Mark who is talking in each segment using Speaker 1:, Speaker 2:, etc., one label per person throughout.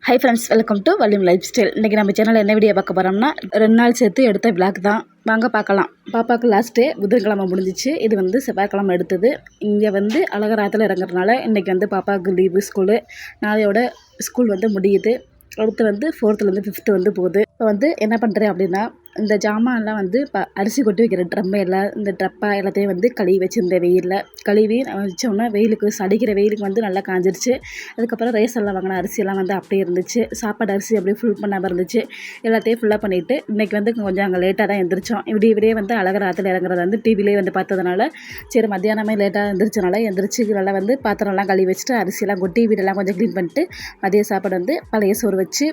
Speaker 1: Hi friends, welcome to volume life style. இன்றைக்கி நம்ம சேனலில் என்ன வீடியோ பார்க்க போகிறோம்னா 2 நாள் சேர்த்து எடுத்த விளாக் தான். வாங்க பார்க்கலாம். பாப்பாவுக்கு லாஸ்ட் டே புதன்கிழமை முடிஞ்சிச்சு. இது வந்து செவ்வாய்க்கிழமை எடுத்தது. இங்கே வந்து அழகர் ஆற்றுல இறங்குறதுனால இன்றைக்கி வந்து பாப்பாவுக்கு லீவு ஸ்கூலு. நாளையோட ஸ்கூல் வந்து முடியுது. அடுத்து வந்து 4th-லேருந்து 5th வந்து போகுது. இப்போ வந்து என்ன பண்ணுறேன் அப்படின்னா, இந்த ஜாமான்லாம் வந்து அரிசி கொட்டி வைக்கிற ட்ரம்மை எல்லாம் இந்த டப்பா எல்லாத்தையும் வந்து கழுவி வச்சுருந்தேன். வெயிலில் கழுவி வச்சோன்னா வெயிலுக்கு அடிக்கிற வெயிலுக்கு வந்து நல்லா காஞ்சிருச்சு. அதுக்கப்புறம் ரேஷன்லாம் வாங்கின அரிசியெல்லாம் வந்து அப்படியே இருந்துச்சு. சாப்பாடு அரிசி அப்படியே ஃபுல் பண்ணாமல் இருந்துச்சு. எல்லாத்தையும் ஃபுல்லாக பண்ணிவிட்டு இன்றைக்கி வந்து கொஞ்சம் அங்கே லேட்டாக தான் எழுந்திரிச்சோம். விடிய வந்து அழகர் ஆற்றுல இறங்குறத வந்து டிவிலே வந்து பார்த்ததுனால சரி மத்தியானமே லேட்டாக எழுந்திரிச்சனால எழுந்திரிச்சு நல்லா வந்து பாத்திரம்லாம் கழுவி வச்சுட்டு அரிசியெல்லாம் கொட்டி வீடெல்லாம் கொஞ்சம் க்ளீன் பண்ணிட்டு மதிய சாப்பாடு வந்து பழைய சோறு வச்சு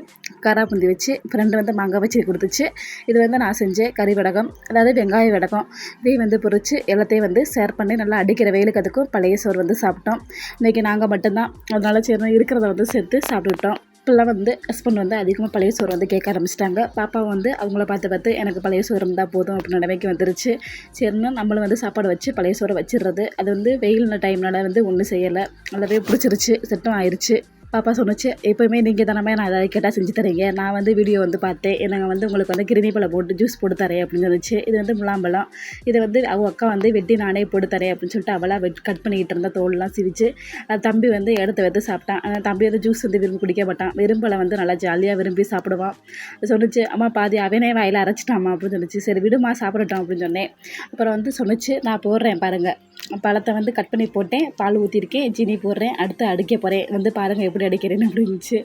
Speaker 1: காரா பூந்தி வச்சு ஃப்ரெண்டு வந்து மாங்காய் வச்சு கொடுத்துச்சு. இது வந்து நான் செஞ்சேன் கறி வடகம், அதாவது வெங்காய வடகம். இதையும் வந்து பொரிச்சு எல்லாத்தையும் வந்து ஷேர் பண்ணி நல்லா அடிக்கிற வெயிலுக்கு அதுக்கும் பழைய சோறு வந்து சாப்பிட்டோம். இன்றைக்கி நாங்கள் மட்டும்தான், அதனால சரி இருக்கிறத வந்து சேர்த்து சாப்பிட்டுட்டோம். இப்போல்லாம் வந்து ஹஸ்பண்ட் வந்து அதிகமாக பழைய சோறு வந்து கேட்க ஆரம்பிச்சிட்டாங்க. பாப்பா வந்து அவங்கள பார்த்து எனக்கு பழைய சோறு இருந்தால் போதும் அப்படின்னு நிலைமைக்கு வந்துருச்சு. சரின்னா நம்மளும் வந்து சாப்பாடு வச்சு பழைய சோறை வச்சிடுறது. அது வந்து வெயில் டைம்னால வந்து ஒன்றும் செய்யலை, நல்லாவே பிடிச்சிருச்சு, செட்டும் ஆயிடுச்சு. பாப்பா சொன்னிச்சு, எப்போயுமே நீங்கள் தானே நான் அதை கேட்டால் செஞ்சு தரீங்க, நான் வந்து வீடியோ வந்து பார்த்தேன், நாங்கள் வந்து உங்களுக்கு வந்து கிருமி பழம் போட்டு ஜூஸ் போட்டு தரேன் அப்படின்னு சொல்லிச்சு. இது வந்து முலாம்பழம். இதை வந்து அவங்க அக்கா வந்து வெட்டி நானே போட்டு தரேன் அப்படின்னு சொல்லிட்டு அவளாக கட் பண்ணிக்கிட்டு இருந்த தோல்லாம் சிரிச்சு தம்பி வந்து எடுத்து வந்து சாப்பிட்டான். தம்பி வந்து ஜூஸ் வந்து விரும்பி குடிக்க மாட்டான், விரும்பலை வந்து நல்லா ஜாலியாக விரும்பி சாப்பிடுவான். சொன்னிச்சு, அம்மா பாதி அவனே வாயில் அரைச்சிட்டாம்மா அப்படின்னு சொல்லிச்சு. சரி விடுமா சாப்பிடட்டும் அப்படின்னு சொன்னேன். அப்புறம் வந்து சொன்னிச்சு, நான் போடுறேன் பாருங்கள், பழத்தை வந்து கட் பண்ணி போட்டேன், பால் ஊற்றிருக்கேன், சீனி போடுறேன், அடுத்து அடிக்க போகிறேன், வந்து பாருங்கள் எப்படி அடிக்கிறேன்னு அப்படின்னுச்சு.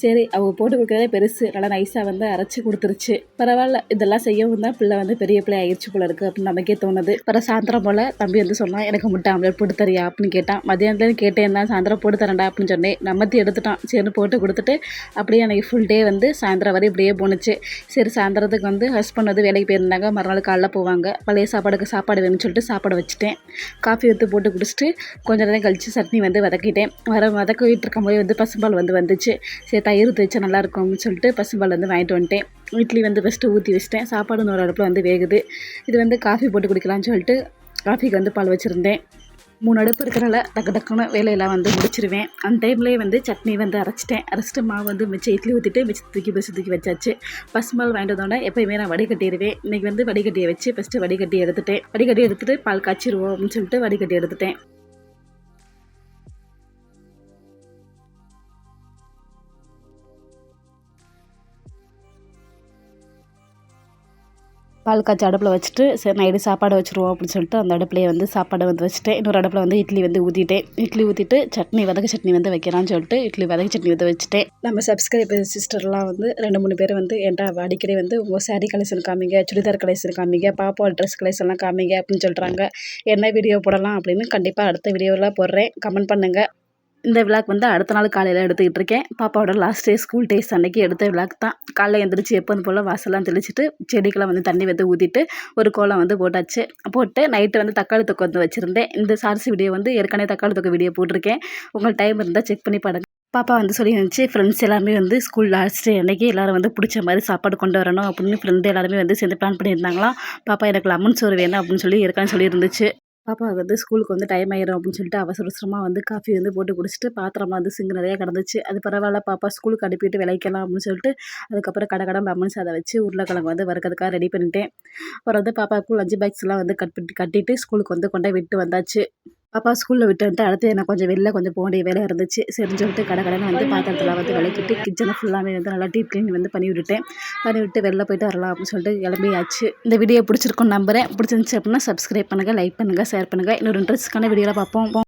Speaker 1: சரி அவங்க போட்டு கொடுக்குறதே பெருசு, நல்லா நைஸாக வந்து அரைச்சி கொடுத்துருச்சு. பரவாயில்ல, இதெல்லாம் செய்யவும் தான் பிள்ளை வந்து பெரிய பிள்ளை ஆயிடுச்சு போல இருக்குது அப்படின்னு நமக்கே தோணுது. அப்புறம் சாயந்தரம் போல் தம்பி வந்து சொன்னான், எனக்கு முட்டை ஆம்லேட் போட்டு தரியா அப்படின்னு கேட்டான். மதியானத்துலேருந்து கேட்டேன் தான், சாயந்தரம் போட்டு தரேன்டா அப்படின்னு சொன்னேன். நம்மத்தி எடுத்துட்டான். சரி போட்டு கொடுத்துட்டு அப்படியே எனக்கு ஃபுல் டே வந்து சாயந்தரம் வரை இப்படியே போணுச்சு. சரி சாயந்தரத்துக்கு வந்து ஹஸ்பண்ட் வந்து வேலைக்கு போயிருந்தாங்க, மறுநாள் காலைல போவாங்க. பழைய சாப்பாடுக்கு சாப்பாடு வேணும்னு சொல்லிட்டு சாப்பாடு வச்சுட்டேன். காஃபி எடுத்து போட்டு குடிச்சிட்டு கொஞ்சம் நேரம் கழித்து சட்னி வந்து வதக்கிட்டேன். வதக்கிட்டு இருக்கும்போது வந்து பசும்பால் வந்துச்சு. சரி தயிர் ஊற்றி வச்சா நல்லாயிருக்கும்னு சொல்லிட்டு பசும்பால் வந்து வாங்கிட்டு வந்துட்டேன். இட்லி வந்து ஃபஸ்ட்டு ஊற்றி வச்சிட்டேன். சாப்பாடு இன்னொரு அடுப்பில் வந்து வேகுது. இது வந்து காஃபி போட்டு குடிக்கலாம்னு சொல்லிட்டு காஃபிக்கு வந்து பால் வச்சுருந்தேன். 3 அடுப்பு இருக்கிறனால டக்குன்னு வேலையெல்லாம் வந்து முடிச்சிருவேன். அந்த டைம்லேயே வந்து சட்னி வந்து அரைச்சிட்டு மாவு வந்து மிச்சம் இட்லி ஊற்றிட்டு மிச்சம் தூக்கி வச்சாச்சு. பசும்பால் வாங்கிட்டதோட எப்போயுமே நான் வடிகட்டிடுவேன். இன்றைக்கி வந்து வடிகட்டியை வச்சு ஃபஸ்ட்டு வடிகட்டி எடுத்துகிட்டு பால் காய்ச்சிடுவோம் அப்படின்னு சொல்லிட்டு வடிகட்டி எடுத்துட்டேன். பால் காய்ச்சி அடுப்பில் வச்சுட்டு சரி நைட்டு சாப்பாடு வச்சுருவோம் அப்படின்னு சொல்லிட்டு அந்த அடுப்புலேயே வந்து சாப்பாடை வந்து வச்சுட்டேன். இன்னொரு அடுப்பில் வந்து இட்லி வந்து ஊற்றிட்டு வதக்கு சட்னி வந்து வைக்கலாம்னு சொல்லிட்டு இட்லி வதக்கு சட்னி வந்து வச்சுட்டேன். நம்ம சப்ஸ்கிரைபர் சிஸ்டர்லாம் வந்து 2-3 பேர் வந்து என்கிட்ட அடிக்கடி வந்து உங்கள் சாரீ கலெக்ஷன் காமிங்க, சுடிதார் கலெக்ஷன் காமிங்க, பாப்பா ட்ரெஸ் கலெக்ஷன்லாம் காமிங்க அப்படின்னு சொல்கிறாங்க. என்ன வீடியோ போடலாம் அப்படின்னு கண்டிப்பாக அடுத்த வீடியோவில் போடுறேன், கமெண்ட் பண்ணுங்கள். இந்த விளாக் வந்து அடுத்த நாள் காலையில் எடுத்துக்கிட்டு இருக்கேன். பாப்பாவோட லாஸ்ட் டே ஸ்கூல் டேஸ் அன்றைக்கி எடுத்த விளாக் தான். காலையில் எழுந்திரிச்சு எப்போது போல் வாசலாம் தெளிச்சிட்டு செடிக்கெல்லாம் வந்து தண்ணி வந்து ஊற்றிட்டு ஒரு கோலம் வந்து போட்டு நைட்டு வந்து தக்காளி தொக்கு வந்து வச்சுருந்தேன். இந்த ஷார்ட்ஸ் வீடியோ வந்து ஏற்கனவே தக்காளி தொக்கு வீடியோ போட்டிருக்கேன், உங்களுக்கு டைம் இருந்தால் செக் பண்ணி பாருங்கள். பாப்பா வந்து சொல்லி இருந்துச்சு, ஃப்ரெண்ட்ஸ் எல்லாமே வந்து ஸ்கூல் லாஸ்ட் டே அன்றைக்கி எல்லோரும் வந்து பிடிச்ச மாதிரி சாப்பாடு கொண்டு வரணும் அப்படின்னு ஃப்ரெண்டு எல்லாருமே வந்து சேர்ந்து பிளான் பண்ணியிருந்தாங்களாம். பாப்பா எனக்கு லெமன் சோறு வேணும் அப்படின்னு சொல்லி ஏற்கனவே சொல்லியிருந்துச்சு. பாப்பாவுக்கு வந்து ஸ்கூலுக்கு வந்து டைம் ஆயிடும் அப்படின்னு சொல்லிட்டு அவசரமாக வந்து காஃபி வந்து போட்டு குடிச்சிட்டு பாத்திரமா வந்து சிங்கு நிறையா கிடந்துச்சு. அது பரவாயில்ல, பாப்பா ஸ்கூலுக்கு அனுப்பிட்டு விளைக்கலாம் அப்படின்னு சொல்லிட்டு அதுக்கப்புறம் கடை லெமன் சாதம் வச்சு உருளைக்கிழங்கு வந்து வறுக்கிறதுக்காக ரெடி பண்ணிட்டேன். அப்புறம் வந்து பாப்பாவுக்கு லஞ்ச் பாக்ஸ்லாம் வந்து கட்டிட்டு ஸ்கூலுக்கு வந்து கொண்டு விட்டு வந்தாச்சு. பாப்பா ஸ்கூலில் விட்டு வந்துட்டு அடுத்து எனக்கு கொஞ்சம் வெளில போக வேண்டிய வேலை இருந்துச்சு. சரின்னு சொல்லிட்டு கடைன்னு வந்து பாத்திரத்தில் வந்து விளக்கிட்டு கிச்சனை ஃபுல்லாமே வந்து நல்லா டீப் க்ளீன் வந்து பண்ணிவிட்டு வெளில போயிட்டு வரலாம் அப்படின்னு சொல்லிட்டு கிளம்பியாச்சு. இந்த வீடியோ பிடிச்சிருக்குன்னு நம்புகிறேன். பிடிச்சிருந்துச்சு அப்படின்னா சப்ஸ்கிரைப் பண்ணுங்கள், லைக் பண்ணுங்கள், ஷேர் பண்ணுங்கள். இன்னொரு இன்ட்ரெஸ்டான வீடியோவில் பார்ப்போம்.